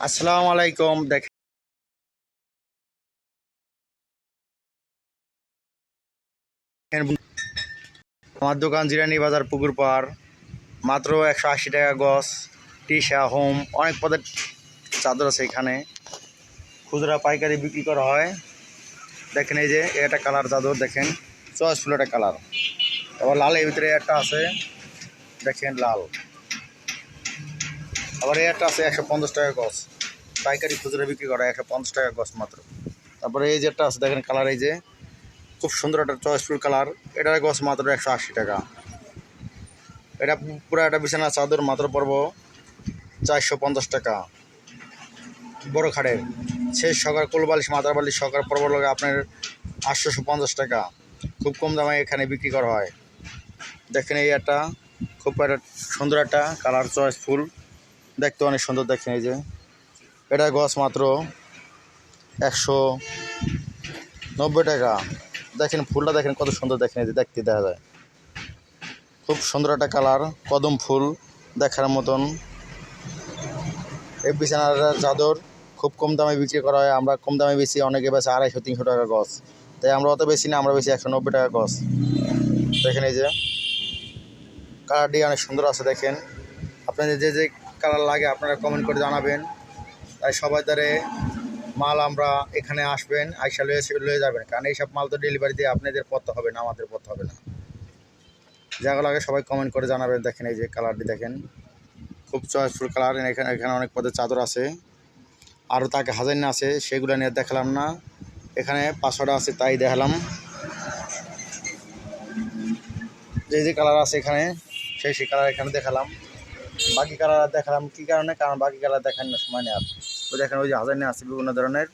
আসসালামু আলাইকুম। দেখেন আমার দোকান জিরানি বাজার পুকুর পাড়, মাত্র 180 টাকা গজ। টিসা হোম অনেক পদের চাদর আছে এখানে, খুচরা পাইকারি বিক্রি করা হয়। দেখেন এই যে এটা কালার চাদর, দেখেন চয়েসফুল একটা কালার। আবার লালের ভিতরে একটা আছে, দেখেন লাল। আবার এই একটা আছে 150 টাকা গজ, পাইকারি খুচরা বিক্রি করা 150 টাকা গজ মাত্র। তারপরে এই যে একটা আছে, দেখেন কালার, এই যে খুব সুন্দর একটা চয়েসফুল কালার, এটার গজ মাত্র 180 টাকা। এটা পুরো একটা বিছানা চাদর মাত্র পড়বো 450 টাকা। বড় খাটের শেষ সকার কোলবালিশ মাথার বালিশ সকার পর্ব লগে আপনার 850 টাকা। খুব কম দামে এখানে বিক্রি করা হয়। দেখেন এই একটা খুব একটা সুন্দর একটা কালার, চয়েসফুল, দেখতে অনেক সুন্দর। দেখেন এই যে এটা গছ মাত্র 190 টাকা। দেখেন ফুলটা দেখেন কত সুন্দর, দেখেন এই যে দেখতে দেখা যায় খুব সুন্দর একটা কালার, কদম ফুল দেখার মতন। এই বিছানার চাদর খুব কম দামে বিক্রি করা হয়। আমরা কম দামে বেশি, অনেকে বেশি 250-300 টাকা গজ, তাই আমরা অত বেশি না, আমরা বেশি 190 টাকা গজ। দেখেন এই যে কালারটি অনেক সুন্দর আছে। দেখেন আপনাদের যে যে কালার লাগে আপনারা কমেন্ট করে জানাবেন, তাই সবাই তারে মাল আমরা এখানে আসবেন, আইসা লয়ে যাবেন, কারণ এইসব মাল তো ডেলিভারি দিয়ে আপনাদের পড়তে হবে না, আমাদের পড়তে হবে না। যেগুলো লাগে সবাই কমেন্ট করে জানাবেন। দেখেন এই যে কালারটি দেখেন খুব চয়েসফুল কালার। এখানে এখানে অনেক পদের চাদর আছে, আরও তাকে হাজার না আছে, সেগুলো নিয়ে দেখালাম না। এখানে 500টা আছে তাই দেখালাম। যে কালার আছে এখানে সেই কালার এখানে দেখালাম। বাকি কালার দেখালাম কী কারণে, কারণ বাকি কালার দেখানোর সময় নেই। আর ওই দেখেন ওই যে হাজার নিয়ে আছে বিভিন্ন ধরনের।